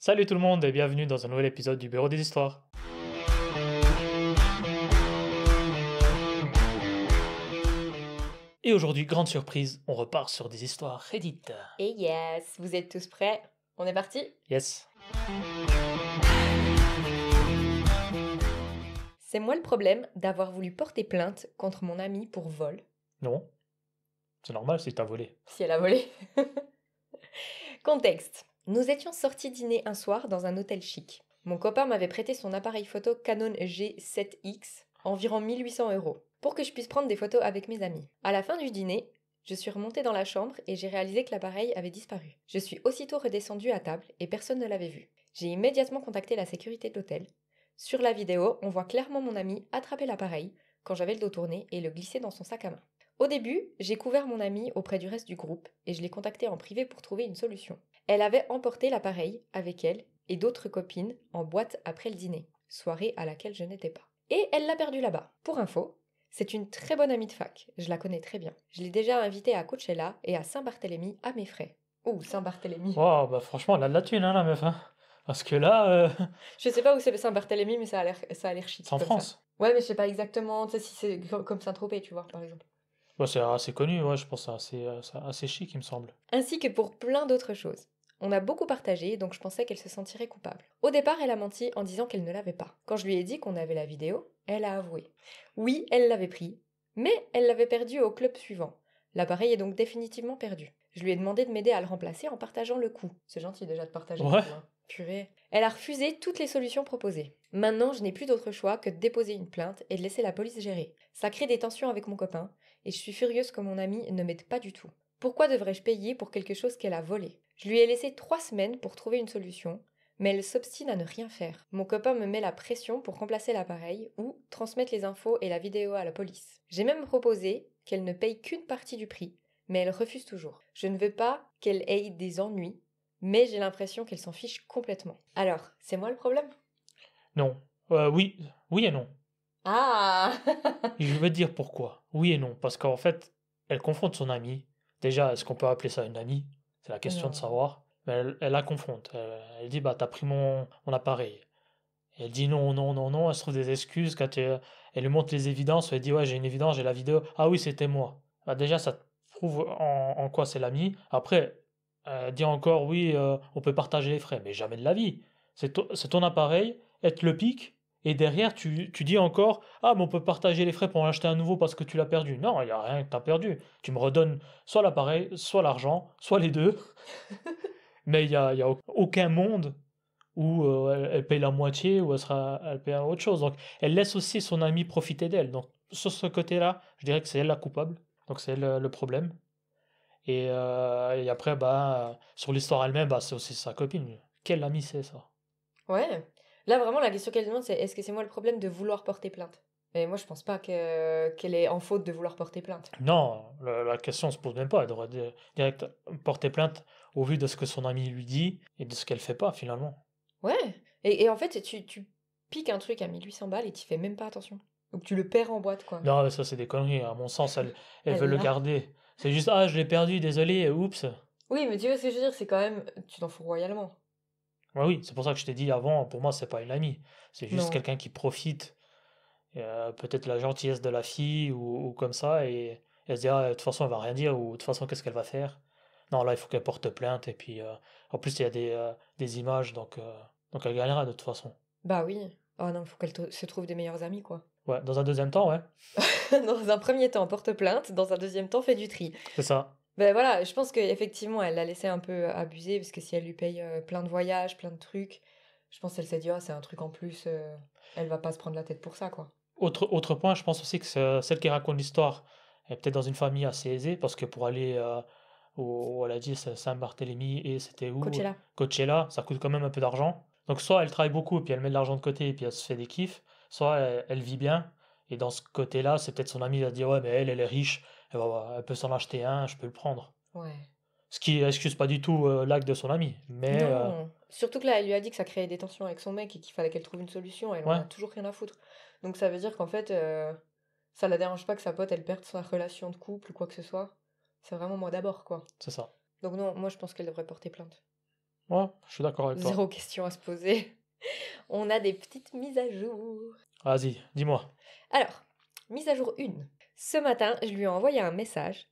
Salut tout le monde et bienvenue dans un nouvel épisode du Bureau des Histoires. Et aujourd'hui, grande surprise, on repart sur des histoires Reddit. Et yes, vous êtes tous prêts? On est parti? Yes. C'est moi le problème d'avoir voulu porter plainte contre mon amie pour vol. Non. C'est normal si t'as volé. Si elle a volé. Contexte. Nous étions sortis dîner un soir dans un hôtel chic. Mon copain m'avait prêté son appareil photo Canon G7X, environ 1800 €, pour que je puisse prendre des photos avec mes amis. À la fin du dîner, je suis remontée dans la chambre et j'ai réalisé que l'appareil avait disparu. Je suis aussitôt redescendue à table et personne ne l'avait vu. J'ai immédiatement contacté la sécurité de l'hôtel. Sur la vidéo, on voit clairement mon ami attraper l'appareil quand j'avais le dos tourné et le glisser dans son sac à main. Au début, j'ai couvert mon amie auprès du reste du groupe et je l'ai contactée en privé pour trouver une solution. Elle avait emporté l'appareil avec elle et d'autres copines en boîte après le dîner, soirée à laquelle je n'étais pas. Et elle l'a perdu là-bas. Pour info, c'est une très bonne amie de fac, je la connais très bien. Je l'ai déjà invitée à Coachella et à Saint-Barthélemy à mes frais. Oh, Saint-Barthélemy. Wow, bah franchement, elle a de la thune, hein, la meuf. Hein. Parce que là, Je sais pas où c'est Saint-Barthélemy, mais ça a l'air chic. c'est en comme France. ça. Ouais, mais je sais pas exactement, tu sais, si c'est comme Saint-Tropez, tu vois, par exemple. Ouais, c'est assez connu, ouais, je pense que c'est assez chic, il me semble. Ainsi que pour plein d'autres choses. On a beaucoup partagé, donc je pensais qu'elle se sentirait coupable. Au départ, elle a menti en disant qu'elle ne l'avait pas. Quand je lui ai dit qu'on avait la vidéo, elle a avoué. Oui, elle l'avait pris, mais elle l'avait perdu au club suivant. L'appareil est donc définitivement perdu. Je lui ai demandé de m'aider à le remplacer en partageant le coût. C'est gentil déjà de partager Ouais. le coût, hein. Purée. Elle a refusé toutes les solutions proposées. Maintenant, je n'ai plus d'autre choix que de déposer une plainte et de laisser la police gérer. Ça crée des tensions avec mon copain, et je suis furieuse que mon amie ne m'aide pas du tout. Pourquoi devrais-je payer pour quelque chose qu'elle a volé? Je lui ai laissé 3 semaines pour trouver une solution, mais elle s'obstine à ne rien faire. Mon copain me met la pression pour remplacer l'appareil ou transmettre les infos et la vidéo à la police. J'ai même proposé qu'elle ne paye qu'une partie du prix, mais elle refuse toujours. Je ne veux pas qu'elle ait des ennuis, mais j'ai l'impression qu'elle s'en fiche complètement. Alors, c'est moi le problème? Non. Oui. Oui et non. Ah. Et je vais te dire pourquoi. Oui et non. Parce qu'en fait, elle confronte son amie. Déjà, est-ce qu'on peut appeler ça une amie? C'est la question de Non. savoir. Mais elle la confronte. Elle dit, bah, t'as pris mon appareil. Et elle dit non, non, non, non. Elle se trouve des excuses. Elle lui montre les évidences. Elle dit, ouais, j'ai une évidence, j'ai la vidéo. Ah oui, c'était moi. Bah, déjà, ça te prouve en quoi c'est l'ami. Après, elle dit encore, oui, on peut partager les frais. Mais jamais de la vie. C'est ton appareil. Elle te le pique. Et derrière, tu dis encore, ah, mais on peut partager les frais pour en acheter un nouveau parce que tu l'as perdu. Non, il n'y a rien que tu as perdu. Tu me redonnes soit l'appareil, soit l'argent, soit les deux. Mais il y a aucun monde où elle paye la moitié ou elle paye autre chose. Donc, elle laisse aussi son ami profiter d'elle. Donc, sur ce côté-là, je dirais que c'est elle la coupable. Donc, c'est elle le problème. Et après, bah, sur l'histoire elle-même, bah, c'est aussi sa copine. Quel ami c'est ça? Ouais. Là, vraiment, la question qu'elle demande, c'est est-ce que c'est moi le problème de vouloir porter plainte? Et moi, je pense pas qu'elle est en faute de vouloir porter plainte. Non, la question se pose même pas. Elle devrait direct porter plainte au vu de ce que son ami lui dit et de ce qu'elle fait pas finalement. Ouais. Et en fait, tu piques un truc à 1800 balles et tu fais même pas attention. Donc tu le perds en boîte, quoi. Non, mais ça c'est des conneries. À mon sens, elle veut Elle le l'a. garder. C'est juste, ah, je l'ai perdu, désolé, oups. Oui, mais tu vois ce que je veux dire, c'est quand même. Tu t'en fous royalement. Ouais, oui, c'est pour ça que je t'ai dit avant, pour moi, c'est pas une amie. C'est juste Non. quelqu'un qui profite, peut-être la gentillesse de la fille ou comme ça, et elle se dit, ah, de toute façon, elle va rien dire, ou de toute façon, qu'est-ce qu'elle va faire? Non, là, il faut qu'elle porte plainte, et puis, en plus, il y a des images, donc elle gagnera de toute façon. Bah oui. Oh non, faut qu'elle se trouve des meilleurs amis, quoi. Ouais, dans un deuxième temps, ouais, Dans un premier temps, porte plainte. Dans un deuxième temps, fais du tri. c'est ça. Ben voilà, je pense qu'effectivement, elle l'a laissé un peu abuser, parce que si elle lui paye plein de voyages, plein de trucs, je pense qu'elle s'est dit, ah, c'est un truc en plus, elle va pas se prendre la tête pour ça, quoi. Autre point, je pense aussi que celle qui raconte l'histoire est peut-être dans une famille assez aisée, parce que pour aller où elle a dit Saint-Barthélemy et c'était où? Coachella. Coachella, ça coûte quand même un peu d'argent. Donc soit elle travaille beaucoup et puis elle met de l'argent de côté et puis elle se fait des kiffs, soit elle vit bien. Et dans ce côté-là, c'est peut-être son ami qui a dit ouais mais elle est riche, elle peut s'en acheter un, je peux le prendre. Ouais. Ce qui excuse pas du tout l'acte de son ami. Mais Non. Surtout que là, elle lui a dit que ça créait des tensions avec son mec et qu'il fallait qu'elle trouve une solution. Elle en ouais, a toujours rien à foutre. Donc ça veut dire qu'en fait, ça la dérange pas que sa pote, elle perde sa relation de couple ou quoi que ce soit. C'est vraiment moi d'abord, quoi. c'est ça. Donc non, moi je pense qu'elle devrait porter plainte. Ouais, je suis d'accord avec toi. Zéro question à se poser. On a des petites mises à jour. Vas-y, dis-moi. Alors, mise à jour 1. Ce matin, je lui ai envoyé un message.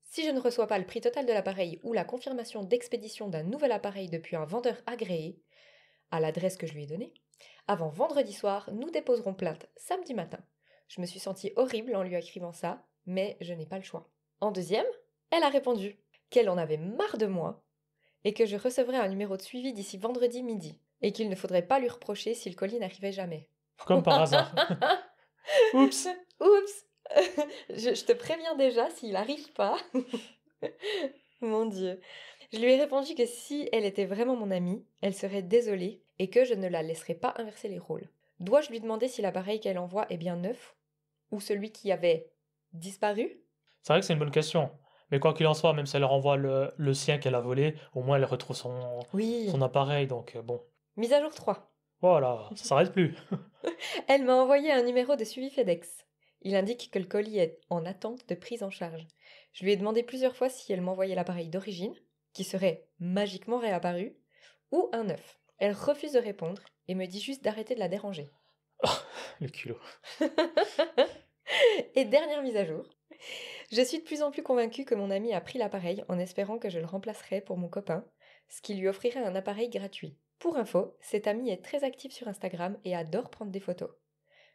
Si je ne reçois pas le prix total de l'appareil ou la confirmation d'expédition d'un nouvel appareil depuis un vendeur agréé, à l'adresse que je lui ai donnée, avant vendredi soir, nous déposerons plainte samedi matin. Je me suis sentie horrible en lui écrivant ça, mais je n'ai pas le choix. En deuxième, elle a répondu qu'elle en avait marre de moi et que je recevrais un numéro de suivi d'ici vendredi midi et qu'il ne faudrait pas lui reprocher si le colis n'arrivait jamais. Comme par hasard. Oups. Oups. Je te préviens déjà s'il n'arrive pas. Mon Dieu. Je lui ai répondu que si elle était vraiment mon amie, elle serait désolée et que je ne la laisserais pas inverser les rôles. Dois-je lui demander si l'appareil qu'elle envoie est bien neuf ou celui qui avait disparu? C'est vrai que c'est une bonne question. Mais quoi qu'il en soit, même si elle renvoie le sien qu'elle a volé, au moins elle retrouve Oui. son appareil. Donc bon. Mise à jour 3. Voilà, ça s'arrête plus. Elle m'a envoyé un numéro de suivi FedEx. Il indique que le colis est en attente de prise en charge. Je lui ai demandé plusieurs fois si elle m'envoyait l'appareil d'origine, qui serait magiquement réapparu, ou un neuf. Elle refuse de répondre et me dit juste d'arrêter de la déranger. Le culot. Et dernière mise à jour. Je suis de plus en plus convaincue que mon ami a pris l'appareil en espérant que je le remplacerai pour mon copain, ce qui lui offrirait un appareil gratuit. Pour info, cet ami est très actif sur Instagram et adore prendre des photos.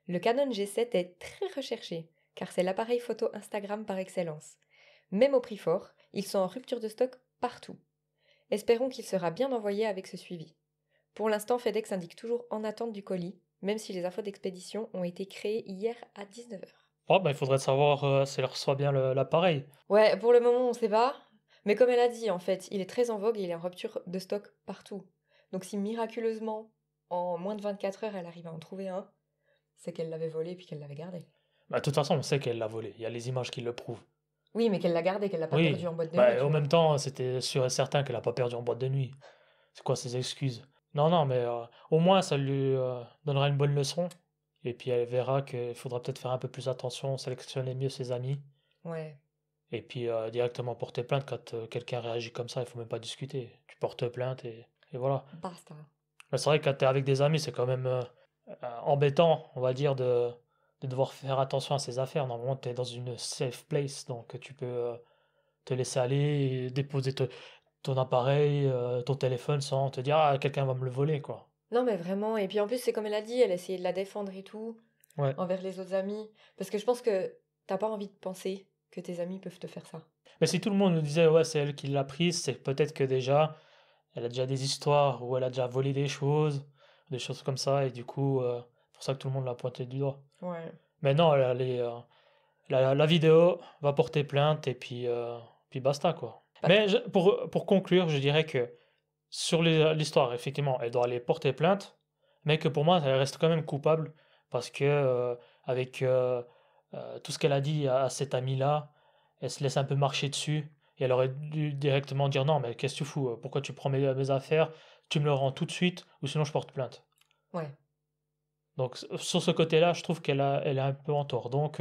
Le Canon G7 est très recherché, car c'est l'appareil photo Instagram par excellence. Même au prix fort, ils sont en rupture de stock partout. Espérons qu'il sera bien envoyé avec ce suivi. Pour l'instant, FedEx indique toujours en attente du colis, même si les infos d'expédition ont été créées hier à 19h. Oh, bah, il faudrait savoir si elle reçoit bien l'appareil. Ouais, pour le moment, on sait pas. Mais comme elle a dit, en fait, il est très en vogue et il est en rupture de stock partout. Donc si miraculeusement, en moins de 24 heures, elle arrive à en trouver un, c'est qu'elle l'avait volé puis qu'elle l'avait gardé. Bah, de toute façon, on sait qu'elle l'a volé. Il y a les images qui le prouvent. Oui, mais qu'elle l'a gardé, qu'elle l'a pas Oui, perdu en boîte de nuit, bah, tu en vois. même temps, c'était sûr et certain qu'elle n'a pas perdu en boîte de nuit. C'est quoi ces excuses? Non, non, mais au moins ça lui donnera une bonne leçon. Et puis elle verra qu'il faudra peut-être faire un peu plus attention, sélectionner mieux ses amis. Ouais, Et puis directement porter plainte quand quelqu'un réagit comme ça, il faut même pas discuter. Tu portes plainte et voilà. basta. Mais c'est vrai que quand tu es avec des amis, c'est quand même embêtant, on va dire, de devoir faire attention à ses affaires. Normalement, tu es dans une safe place, donc tu peux te laisser aller et déposer ton appareil, ton téléphone sans te dire ah quelqu'un va me le voler quoi. Non, mais vraiment, et puis en plus, c'est comme elle a dit, elle essayait de la défendre et tout, Ouais. envers les autres amis. Parce que je pense que t'as pas envie de penser que tes amis peuvent te faire ça. Mais si tout le monde nous disait ouais c'est elle qui l'a prise, c'est peut-être que déjà elle a déjà des histoires où elle a déjà volé des choses comme ça et du coup c'est pour ça que tout le monde l'a pointé du doigt. Ouais. Mais non, la vidéo va porter plainte et puis basta quoi. Bah, Mais pour conclure, je dirais que sur l'histoire, effectivement, elle doit aller porter plainte, mais que pour moi, elle reste quand même coupable parce que avec tout ce qu'elle a dit à cet ami-là, elle se laisse un peu marcher dessus et elle aurait dû directement dire non, mais qu'est-ce que tu fous? Pourquoi tu prends mes affaires? Tu me le rends tout de suite ou sinon je porte plainte. ouais. Donc sur ce côté-là, je trouve elle est un peu en tort. Donc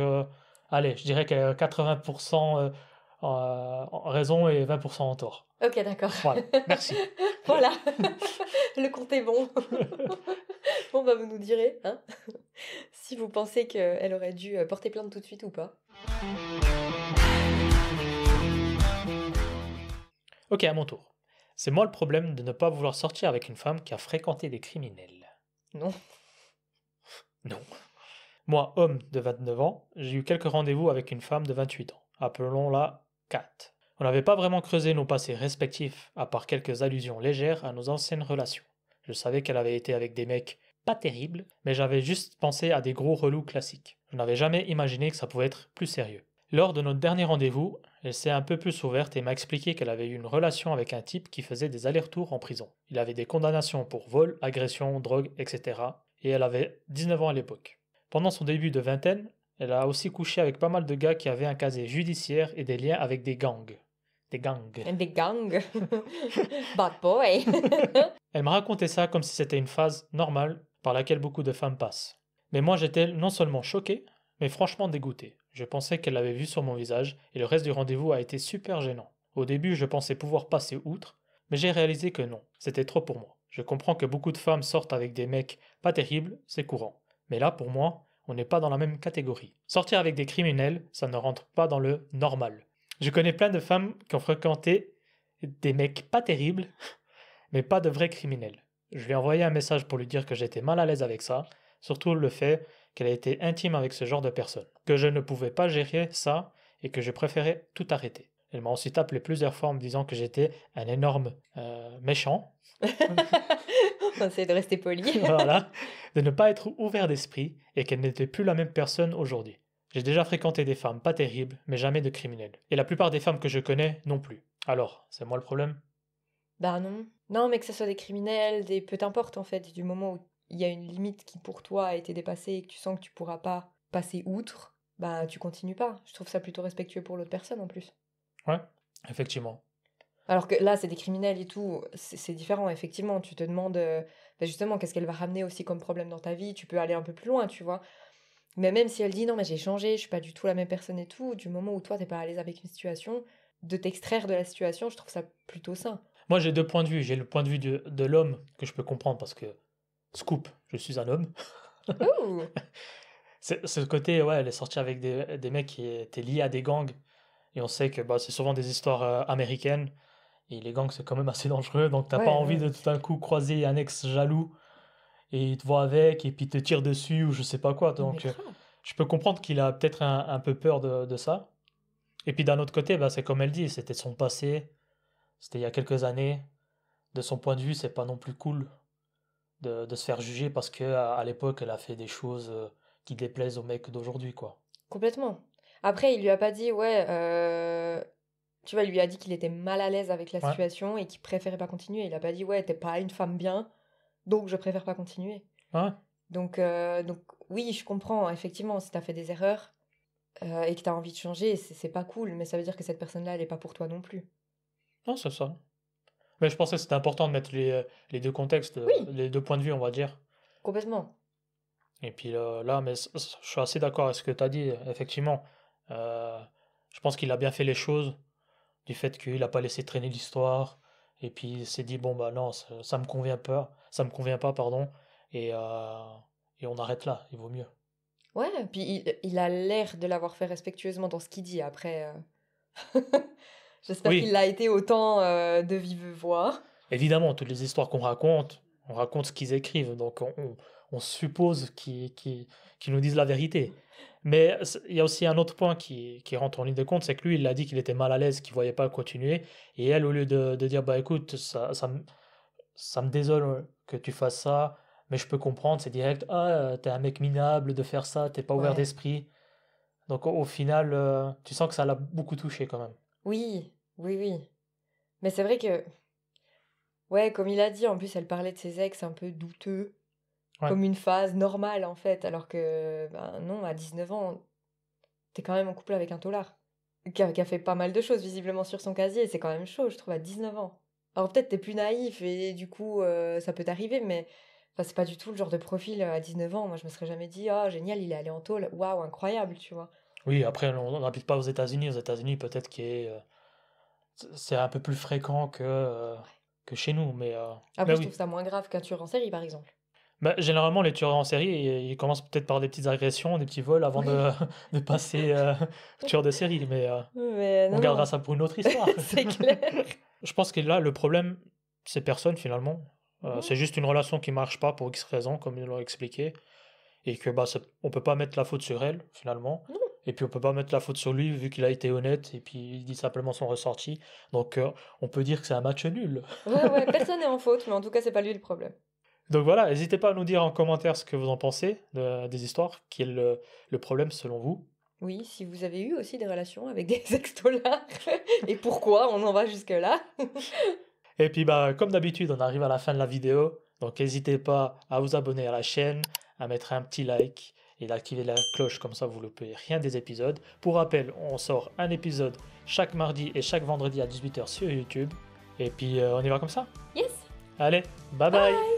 allez, je dirais qu'elle a 80% en raison et 20% en tort. Ok, d'accord. Voilà, merci. Voilà. Le compte est bon. Bon, bah, vous nous direz, hein, si vous pensez qu'elle aurait dû porter plainte tout de suite ou pas. Ok, à mon tour. C'est moi le problème de ne pas vouloir sortir avec une femme qui a fréquenté des criminels. Non. Non. Moi, homme de 29 ans, j'ai eu quelques rendez-vous avec une femme de 28 ans. Appelons-la Kat. On n'avait pas vraiment creusé nos passés respectifs, à part quelques allusions légères à nos anciennes relations. Je savais qu'elle avait été avec des mecs pas terribles, mais j'avais juste pensé à des gros relous classiques. Je n'avais jamais imaginé que ça pouvait être plus sérieux. Lors de notre dernier rendez-vous, elle s'est un peu plus ouverte et m'a expliqué qu'elle avait eu une relation avec un type qui faisait des allers-retours en prison. Il avait des condamnations pour vol, agression, drogue, etc. Et elle avait 19 ans à l'époque. Pendant son début de vingtaine, elle a aussi couché avec pas mal de gars qui avaient un casier judiciaire et des liens avec des gangs. Des gangs. Des gangs. Bad boy. Elle m'a raconté ça comme si c'était une phase normale par laquelle beaucoup de femmes passent. Mais moi j'étais non seulement choqué, mais franchement dégoûté. Je pensais qu'elle l'avait vu sur mon visage et le reste du rendez-vous a été super gênant. Au début je pensais pouvoir passer outre, Mais j'ai réalisé que non, c'était trop pour moi. Je comprends que beaucoup de femmes sortent avec des mecs pas terribles, c'est courant. Mais là, pour moi, on n'est pas dans la même catégorie. Sortir avec des criminels, ça ne rentre pas dans le normal. Je connais plein de femmes qui ont fréquenté des mecs pas terribles, mais pas de vrais criminels. Je lui ai envoyé un message pour lui dire que j'étais mal à l'aise avec ça, surtout le fait qu'elle a été intime avec ce genre de personnes, que je ne pouvais pas gérer ça et que je préférais tout arrêter. Elle m'a ensuite appelé plusieurs fois en me disant que j'étais un énorme méchant, On essaie de rester poli. voilà, de ne pas être ouvert d'esprit et qu'elle n'était plus la même personne aujourd'hui. J'ai déjà fréquenté des femmes pas terribles, mais jamais de criminels. Et la plupart des femmes que je connais non plus. Alors, c'est moi le problème? Bah non. Non, mais que ce soit des criminels, des peu importe en fait, du moment où il y a une limite qui pour toi a été dépassée et que tu sens que tu pourras pas passer outre, bah tu continues pas. Je trouve ça plutôt respectueux pour l'autre personne en plus. Ouais, effectivement. Alors que là, c'est des criminels et tout, c'est différent, effectivement. Tu te demandes bah, justement qu'est-ce qu'elle va ramener aussi comme problème dans ta vie. Tu peux aller un peu plus loin, tu vois. Mais même si elle dit non, mais j'ai changé, je suis pas du tout la même personne et tout, du moment où toi t'es pas à l'aise avec une situation, de t'extraire de la situation, je trouve ça plutôt sain. Moi, j'ai deux points de vue. J'ai le point de vue de l'homme que je peux comprendre parce que, scoop, je suis un homme. Ouh. C'est ce côté, ouais, elle est sortie avec des mecs qui étaient liés à des gangs. Et on sait que bah, c'est souvent des histoires américaines. Et les gangs, c'est quand même assez dangereux. Donc, t'as pas Ouais, envie ouais. de tout d'un coup croiser un ex jaloux et il te voit avec et puis te tire dessus ou je sais pas quoi. Mais Donc, grave. je peux comprendre qu'il a peut-être un peu peur de ça. Et puis d'un autre côté, bah, c'est comme elle dit, c'était son passé. C'était il y a quelques années. De son point de vue, c'est pas non plus cool de se faire juger parce que à l'époque, elle a fait des choses qui déplaisent aux mecs d'aujourd'hui, quoi. Complètement. Après, il lui a pas dit, ouais, tu vois, il lui a dit qu'il était mal à l'aise avec la Ouais, situation et qu'il préférait pas continuer. Il a pas dit, ouais, t'es pas une femme bien, donc je préfère pas continuer. ouais, Donc oui, je comprends, effectivement, si t'as fait des erreurs et que t'as envie de changer, c'est pas cool, mais ça veut dire que cette personne-là, elle est pas pour toi non plus. non, c'est ça. Mais je pensais que c'était important de mettre les deux contextes, Oui, les deux points de vue, on va dire. complètement. Et puis là, mais je suis assez d'accord avec ce que tu as dit, effectivement. Euh, je pense qu'il a bien fait les choses, du fait qu'il n'a pas laissé traîner l'histoire, et puis il s'est dit, bon, bah non, ça me convient pas, pardon, et, euh, et on arrête là, il vaut mieux. Ouais, puis il a l'air de l'avoir fait respectueusement dans ce qu'il dit. Après, j'espère qu'il Oui, l'a été autant de vive voix. évidemment, toutes les histoires qu'on raconte, on raconte ce qu'ils écrivent, donc on suppose qu'ils nous disent la vérité. Mais il y a aussi un autre point qui rentre en ligne de compte, c'est que lui, il a dit qu'il était mal à l'aise, qu'il voyait pas continuer, et elle, au lieu de dire, bah écoute, ça me désole que tu fasses ça, mais je peux comprendre, c'est direct, ah, t'es un mec minable de faire ça, t'es pas ouvert Ouais. d'esprit. Donc au final, tu sens que ça l'a beaucoup touché quand même. Oui, oui, oui. Mais c'est vrai que, ouais, comme il a dit, en plus, elle parlait de ses ex un peu douteux, Ouais, comme une phase normale en fait, alors que, ben non, à 19 ans, t'es quand même en couple avec un taular, qui a fait pas mal de choses visiblement sur son casier, c'est quand même chaud, je trouve, à 19 ans. Alors peut-être t'es plus naïf et du coup, ça peut t'arriver, mais enfin, c'est pas du tout le genre de profil à 19 ans. Moi, je me serais jamais dit, ah, génial, il est allé en tôle, waouh, incroyable, tu vois. oui, après, on n'habite pas aux États-Unis. Aux États-Unis, peut-être c'est un peu plus fréquent que chez nous, mais Après, je trouve oui. ça moins grave qu'un tueur en série, par exemple. Bah, généralement, les tueurs en série, ils commencent peut-être par des petites agressions, des petits vols avant Oui, de passer tueur de série, mais mais on non, gardera non, ça pour une autre histoire. c'est clair. Je pense que là, le problème, c'est personne finalement. Ouais, C'est juste une relation qui marche pas pour X raisons, comme ils l'ont expliqué, et que bah, on peut pas mettre la faute sur elle finalement. non. Et puis on peut pas mettre la faute sur lui vu qu'il a été honnête et puis il dit simplement son ressenti. Donc on peut dire que c'est un match nul. Ouais, ouais, personne n'est en faute, mais en tout cas, c'est pas lui le problème. Donc voilà, n'hésitez pas à nous dire en commentaire ce que vous en pensez des histoires, quel est le problème selon vous. Oui, si vous avez eu aussi des relations avec des ex-dollars, et pourquoi on en va jusque-là. Et puis bah comme d'habitude, on arrive à la fin de la vidéo, donc n'hésitez pas à vous abonner à la chaîne, à mettre un petit like et d'activer la cloche comme ça vous ne loupez rien des épisodes. Pour rappel, on sort un épisode chaque mardi et chaque vendredi à 18 h sur YouTube. Et puis on y va comme ça. Yes! Allez, bye bye. Bye!